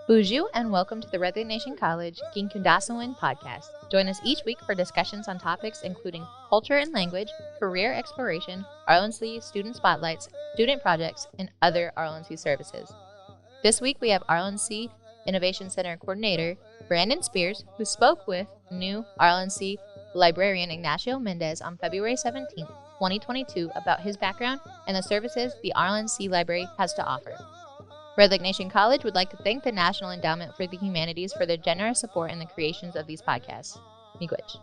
Bonjour and welcome to the Red Lake Nation College Gikendaasowin podcast. Join us each week for discussions on topics including culture and language, career exploration, RLNC student spotlights, student projects, and other RLNC services. This week we have RLNC Innovation Center Coordinator Brandon Spears, who spoke with new RLNC librarian Ignacio Mendez on February 17, 2022 about his background and the services the RLNC Library has to offer. Red Lake Nation College would like to thank the National Endowment for the Humanities for their generous support in the creations of these podcasts. Miigwech.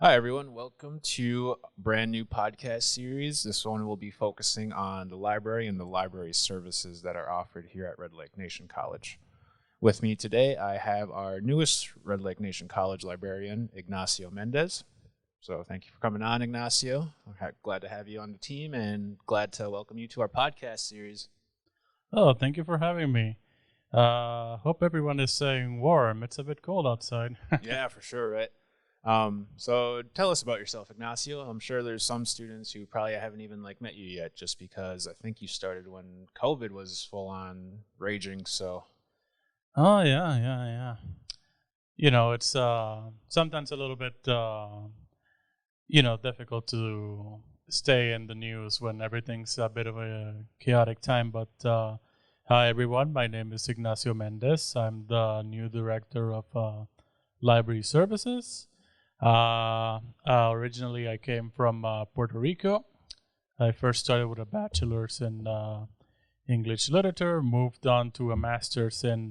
Hi, everyone. Welcome to a brand new podcast series. This one will be focusing on the library and the library services that are offered here at Red Lake Nation College. With me today, I have our newest Red Lake Nation College librarian, Ignacio Mendez. So thank you for coming on, Ignacio. I'm glad to have you on the team and glad to welcome you to our podcast series. Oh, thank you for having me. Hope everyone is staying warm. It's a bit cold outside. Yeah, for sure, right? So tell us about yourself, Ignacio. I'm sure there's some students who probably haven't even met you yet, just because I think you started when COVID was full on raging. So. Oh, yeah. You know, it's sometimes a little bit difficult to stay in the news when everything's a bit of a chaotic time. But hi, everyone. My name is Ignacio Mendez. I'm the new director of library services. Originally, I came from Puerto Rico. I first started with a bachelor's in English literature, moved on to a master's in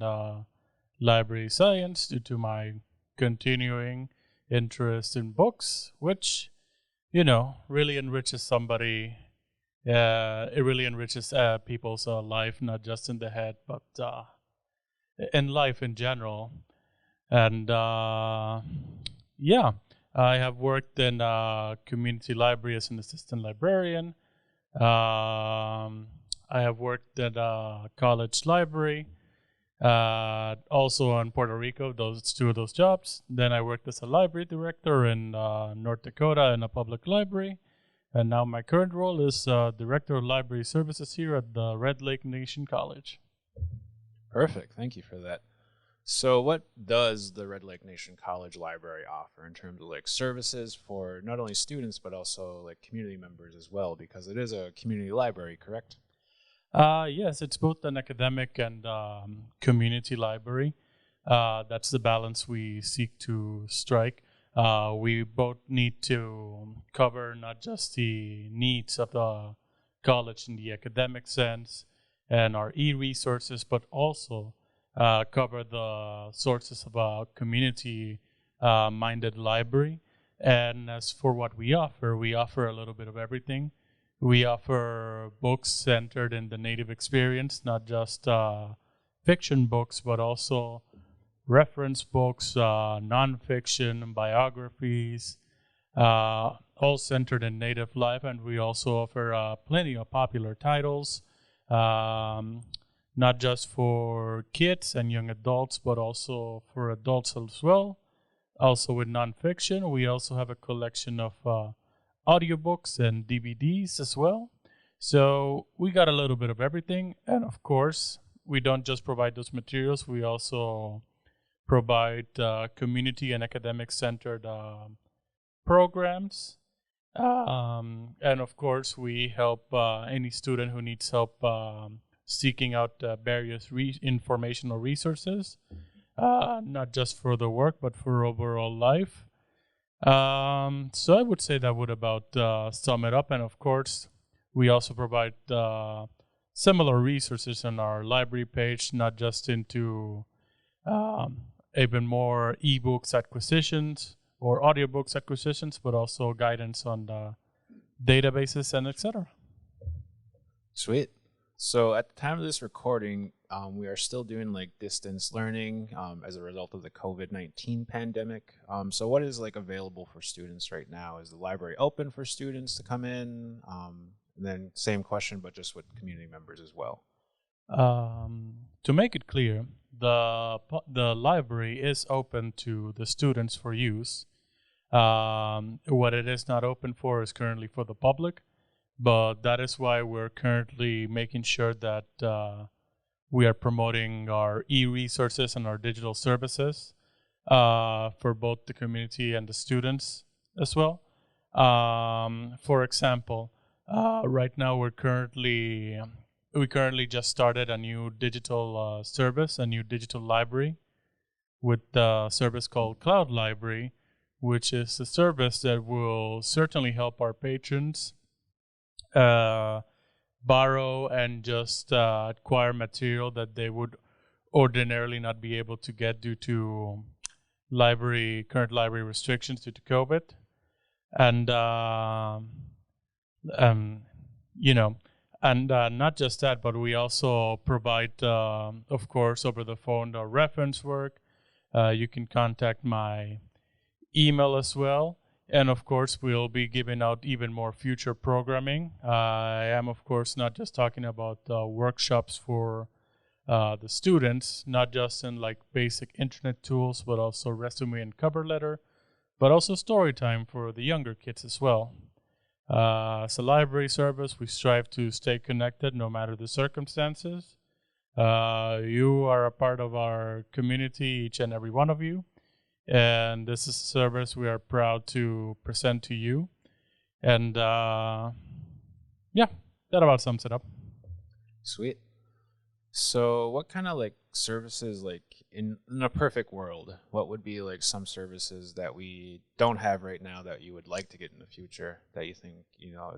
library science due to my continuing interest in books, which, really enriches somebody. It really enriches people's life, not just in the head, but in life in general. And I have worked in a community library as an assistant librarian. I have worked at a college library. Also in Puerto Rico, two of those jobs. Then I worked as a library director in North Dakota in a public library. And now my current role is Director of Library Services here at the Red Lake Nation College. Perfect. Thank you for that. So what does the Red Lake Nation College Library offer in terms of services for not only students, but also community members as well? Because it is a community library, correct? Yes, it's both an academic and community library. That's the balance we seek to strike. We both need to cover not just the needs of the college in the academic sense and our e-resources, but also cover the sources of a community-minded library. And as for what we offer a little bit of everything. We offer books centered in the Native experience, not just fiction books, but also reference books, nonfiction, biographies, all centered in Native life. And we also offer plenty of popular titles, not just for kids and young adults, but also for adults as well. Also with nonfiction, we also have a collection of audiobooks and DVDs as well. So we got a little bit of everything. And of course, we don't just provide those materials. We also provide community and academic centered programs. And of course, we help any student who needs help seeking out various informational resources, not just for the work, but for overall life. So I would say that would about sum it up. And of course, we also provide similar resources on our library page, not just into even more ebooks acquisitions or audiobooks acquisitions, but also guidance on the databases and etc. Sweet. So at the time of this recording, we are still doing distance learning as a result of the COVID-19 pandemic. So what is available for students right now? Is the library open for students to come in? And then same question, but just with community members as well. To make it clear, the library is open to the students for use. What it is not open for is currently for the public. but that is why we're currently making sure that we are promoting our e-resources and our digital services for both the community and the students as well. For example, right now we currently just started a new digital service, a new digital library with a service called Cloud Library, which is a service that will certainly help our patrons borrow and just acquire material that they would ordinarily not be able to get due to current library restrictions due to COVID. And you know, and not just that, but we also provide, of course, over the phone, our reference work. You can contact my email as well. And of course, we'll be giving out even more future programming. I am, of course, not just talking about workshops for the students, not just in like basic internet tools, but also resume and cover letter, but also story time for the younger kids as well. As a library service, we strive to stay connected no matter the circumstances. You are a part of our community, each and every one of you. And this is a service we are proud to present to you. And yeah, that about sums it up. Sweet. So what kind of like services, like in a perfect world, what would be like some services that we don't have right now that you would like to get in the future that you think,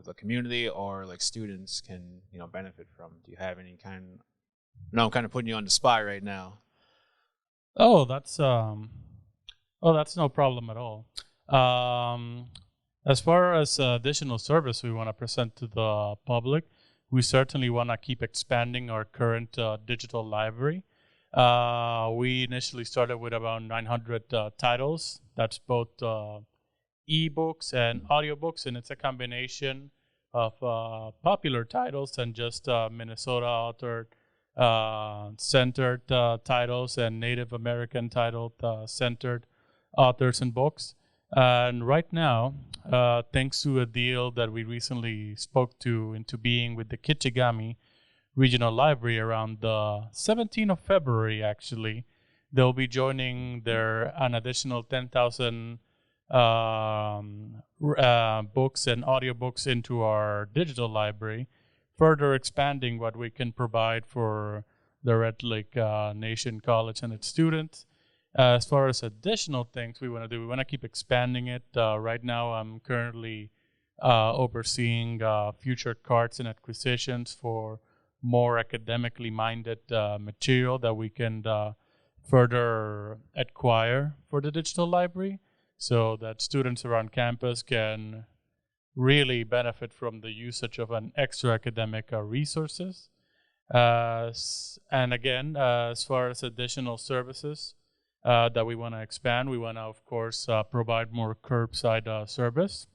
the community or like students can, benefit from? Do you have any kind? No, I'm kind of putting you on the spot right now. That's no problem at all. As far as additional service we want to present to the public, we certainly want to keep expanding our current digital library. We initially started with about 900 titles. That's both ebooks and audiobooks, and it's a combination of popular titles and just Minnesota authored centered titles and Native American titled centered authors and books. And right now, thanks to a deal that we recently spoke to into being with the Kichigami Regional Library around the 17th of February, actually, they'll be joining an additional 10,000 books and audiobooks into our digital library, further expanding what we can provide for the Red Lake Nation College and its students. As far as additional things we want to do, we want to keep expanding it. Right now, I'm currently overseeing future carts and acquisitions for more academically minded material that we can further acquire for the digital library so that students around campus can really benefit from the usage of an extra academic resources. And again, as far as additional services that we want to expand, we want to, of course, provide more curbside service.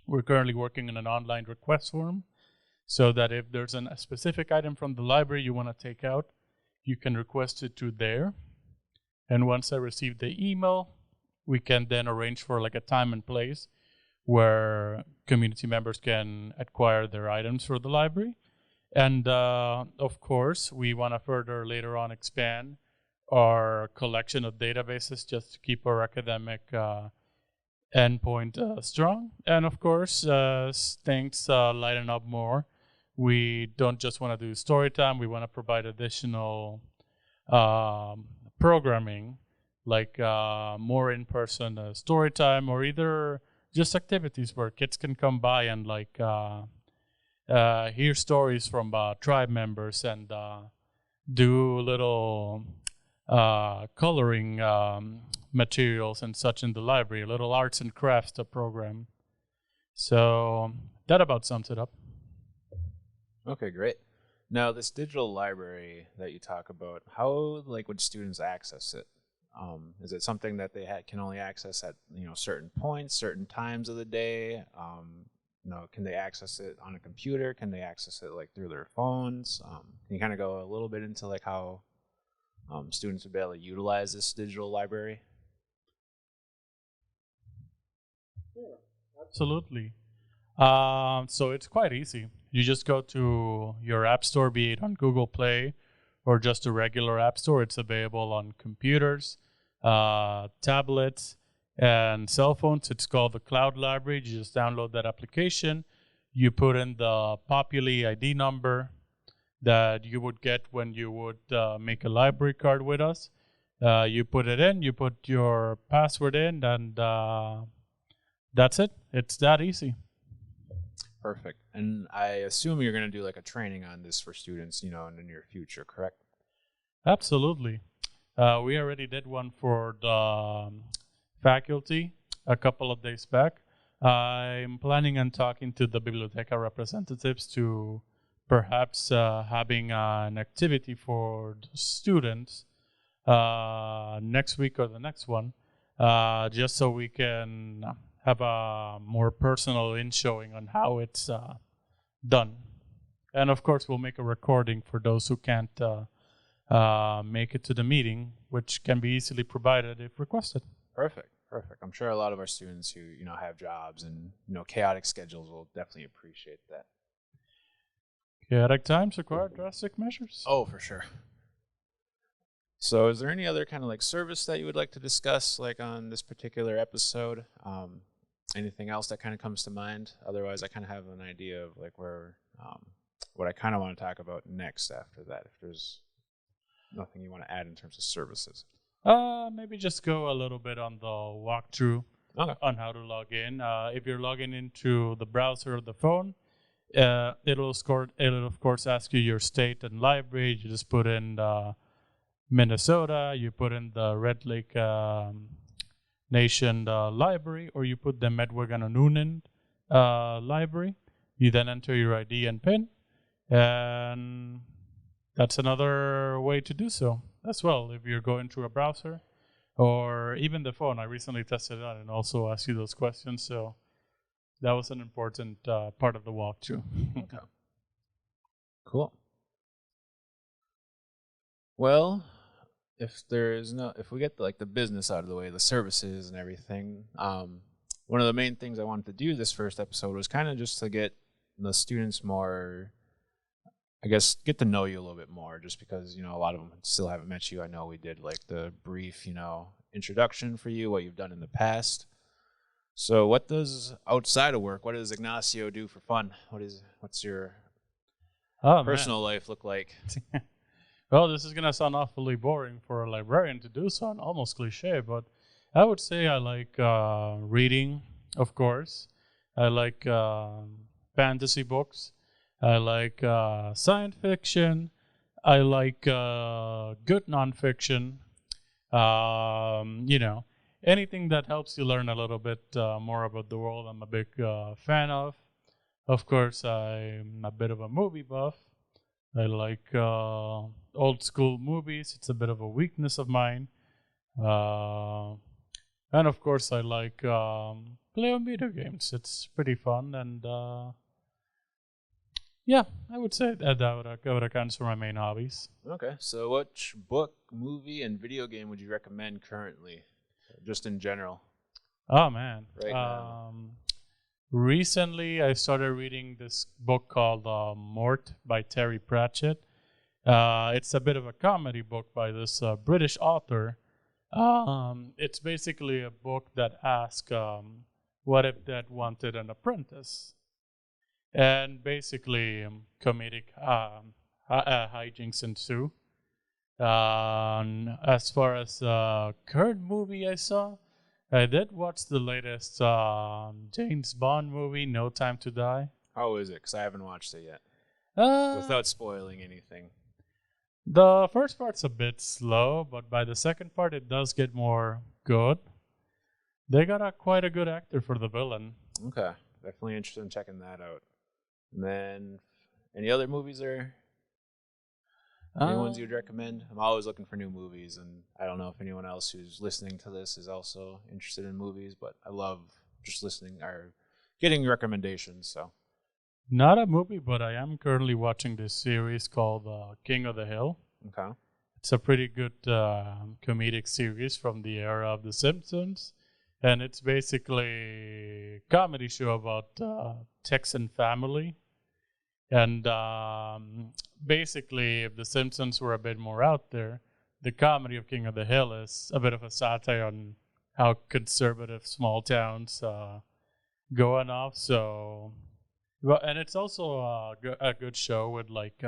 We're currently working on an online request form so that if there's a specific item from the library you want to take out, you can request it to there. And once I receive the email, we can then arrange for like a time and place where community members can acquire their items for the library. And of course, we want to further later on expand our collection of databases just to keep our academic endpoint strong. And of course, things lighten up more. We don't just want to do story time. We want to provide additional programming, like more in-person story time, or either just activities where kids can come by and like hear stories from tribe members and do little coloring materials and such in the library, little arts and crafts program. So that about sums it up. Okay, great. Now, this digital library that you talk about, how would students access it? Is it something that they can only access at certain points, certain times of the day? Can they access it on a computer? Can they access it through their phones? Can you kind of go a little bit into how students would be able to utilize this digital library? Absolutely. So it's quite easy. You just go to your app store, be it on Google Play or just a regular app store. It's available on computers, tablets, and cell phones. It's called the Cloud Library. You just download that application. You put in the Populi ID number that you would get when you would make a library card with us. You put it in, you put your password in, and that's it. It's that easy. Perfect. And I assume you're going to do like a training on this for students, in the near future, correct? Absolutely. We already did one for the faculty a couple of days back. I'm planning on talking to the Biblioteca representatives to perhaps having an activity for the students next week or the next one, just so we can have a more personal in-showing on how it's done. And of course, we'll make a recording for those who can't make it to the meeting, which can be easily provided if requested. Perfect. I'm sure a lot of our students who, have jobs and, chaotic schedules will definitely appreciate that. Chaotic times require drastic measures. Oh, for sure. So is there any other kind of like service that you would like to discuss like on this particular episode? Anything else that kind of comes to mind? Otherwise, I kind of have an idea of like where, what I kind of want to talk about next after that, if there's nothing you want to add in terms of services. Maybe just go a little bit on the walkthrough on how to log in. If you're logging into the browser or the phone, it'll of course ask you your state and library. You just put in Minnesota, you put in the Red Lake Nation library, or you put the Medwegananunen library. You then enter your ID and PIN, and that's another way to do so as well. If you're going through a browser or even the phone, I recently tested it out and also asked you those questions. So that was an important part of the walkthrough. Okay. Cool. Well, if we get the business out of the way, the services and everything, one of the main things I wanted to do this first episode was kind of just to get the students more, I guess, get to know you a little bit more, just because, a lot of them still haven't met you. I know we did like the brief, introduction for you, what you've done in the past. So what does, outside of work, what does Ignacio do for fun? What's your personal life look like? Well, this is going to sound awfully boring for a librarian to do so, and almost cliche, but I would say I like reading, of course. I like fantasy books. I like science fiction. I like good nonfiction. Anything that helps you learn a little bit more about the world, I'm a big fan of. Of course, I'm a bit of a movie buff. I like old school movies. It's a bit of a weakness of mine. And of course, I like playing video games. It's pretty fun. And yeah, I would say that would account for my main hobbies. Okay. So which book, movie, and video game would you recommend currently, just in general? Oh, man. Right now. Recently, I started reading this book called Mort by Terry Pratchett. It's a bit of a comedy book by this British author. It's basically a book that asks, what if Dad wanted an apprentice? And basically, comedic hijinks ensue. As far as current movie I saw, I did watch the latest James Bond movie, No Time to Die. How is it? Because I haven't watched it yet. Without spoiling anything. The first part's a bit slow, but by the second part, it does get more good. They got quite a good actor for the villain. Okay. Definitely interested in checking that out. And then, any other movies there? Any ones you'd recommend? I'm always looking for new movies, and I don't know if anyone else who's listening to this is also interested in movies, but I love just listening or getting recommendations. So, not a movie, but I am currently watching this series called King of the Hill. Okay. It's a pretty good comedic series from the era of The Simpsons. And it's basically a comedy show about Texan family. And basically, if The Simpsons were a bit more out there, the comedy of King of the Hill is a bit of a satire on how conservative small towns going off. So, well, and it's also a good show with like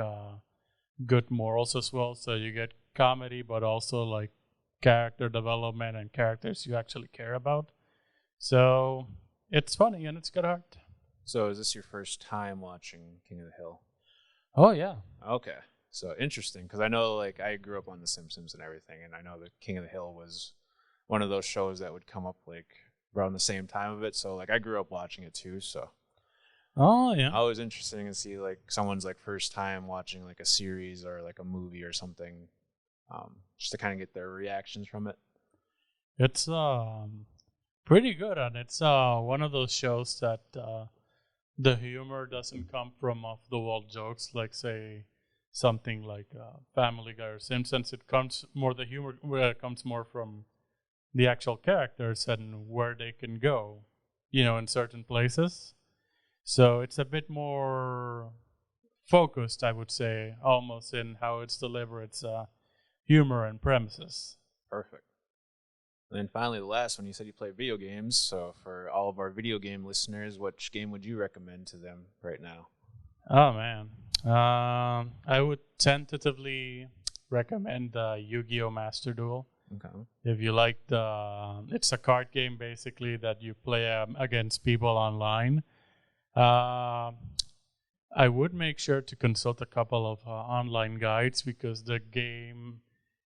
good morals as well. So you get comedy, but also like character development and characters you actually care about. So it's funny and it's good heart. So is this your first time watching King of the Hill? Oh yeah. Okay. So interesting, because I know like I grew up on The Simpsons and everything, and I know that King of the Hill was one of those shows that would come up like around the same time of it. So like I grew up watching it too. So Oh yeah. always interesting to see like someone's like first time watching like a series or like a movie or something, just to kind of get their reactions from it. It's pretty good, and it's one of those shows that the humor doesn't come from off the wall jokes like say something like Family Guy or Simpsons. It comes more the humor comes more from the actual characters and where they can go, in certain places. So it's a bit more focused, I would say, almost in how it's delivered. It's humor and premises. Perfect. And then finally, the last one, you said you play video games. So for all of our video game listeners, which game would you recommend to them right now? Oh man, I would tentatively recommend Yu-Gi-Oh! Master Duel. Okay. If you like it's a card game basically that you play against people online. I would make sure to consult a couple of online guides because the game,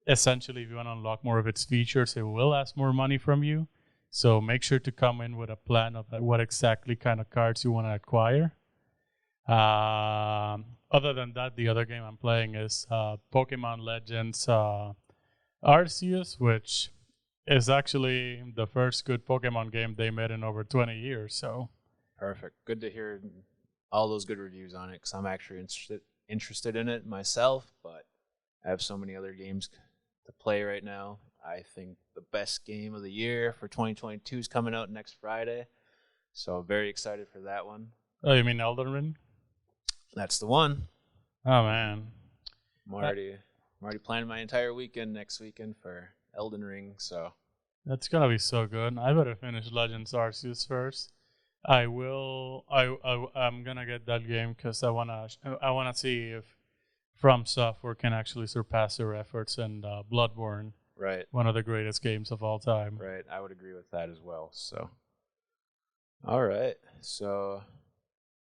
essentially, if you want to unlock more of its features, it will ask more money from you. So make sure to come in with a plan of what exactly kind of cards you want to acquire. Other than that, the other game I'm playing is Pokemon Legends Arceus, which is actually the first good Pokemon game they made in over 20 years. So perfect. Good to hear all those good reviews on it, because I'm actually interested in it myself, but I have so many other games to play right now. I think the best game of the year for 2022 is coming out next Friday, so very excited for that one. Oh, you mean Elden Ring? That's the one. Oh man, I'm already planning my entire weekend next weekend for Elden Ring, so that's gonna be so good. I better finish Legends Arceus first. I'm gonna get that game because I wanna see if From Software can actually surpass their efforts in Bloodborne. Right. One of the greatest games of all time. Right. I would agree with that as well. So, all right. So,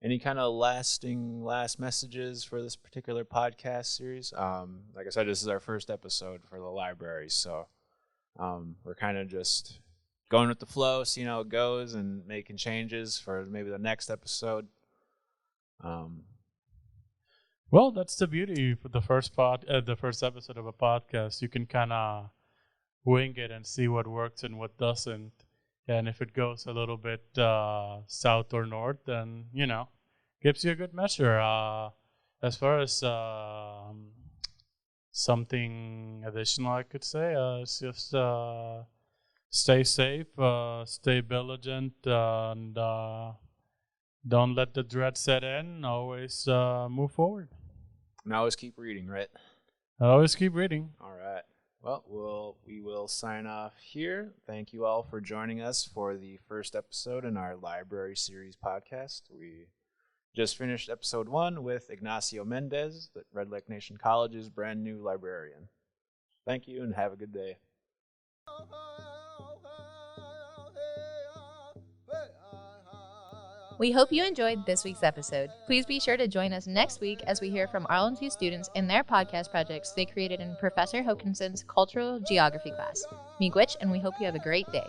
any kind of last messages for this particular podcast series? Like I said, this is our first episode for the library, so we're kind of just going with the flow, seeing how it goes, and making changes for maybe the next episode. Well, that's the beauty for the first episode of a podcast. You can kind of wing it and see what works and what doesn't. And if it goes a little bit south or north, then gives you a good measure. As far as something additional, I could say, it's just stay safe, stay vigilant, and don't let the dread set in. Always move forward. And always keep reading, right? Always keep reading. All right. Well, we will sign off here. Thank you all for joining us for the first episode in our library series podcast. We just finished episode 1 with Ignacio Mendez, the Red Lake Nation College's brand new librarian. Thank you and have a good day. We hope you enjoyed this week's episode. Please be sure to join us next week as we hear from RLNC students in their podcast projects they created in Professor Hokinson's Cultural Geography class. Miigwech, and we hope you have a great day.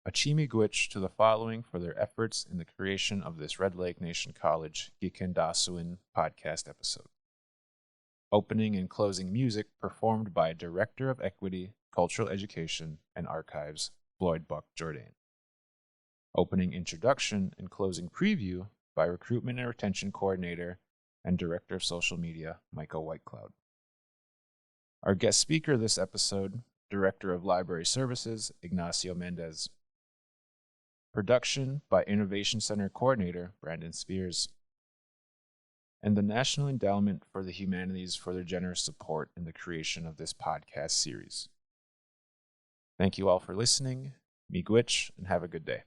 A miigwech to the following for their efforts in the creation of this Red Lake Nation College Gikendaasowin podcast episode. Opening and closing music performed by Director of Equity, Cultural Education, and Archives, Floyd Buck Jourdain. Opening introduction and closing preview by Recruitment and Retention Coordinator and Director of Social Media, Michael Whitecloud. Our guest speaker this episode, Director of Library Services, Ignacio Mendez. Production by Innovation Center Coordinator, Brandon Spears. And the National Endowment for the Humanities for their generous support in the creation of this podcast series. Thank you all for listening. Miigwech, and have a good day.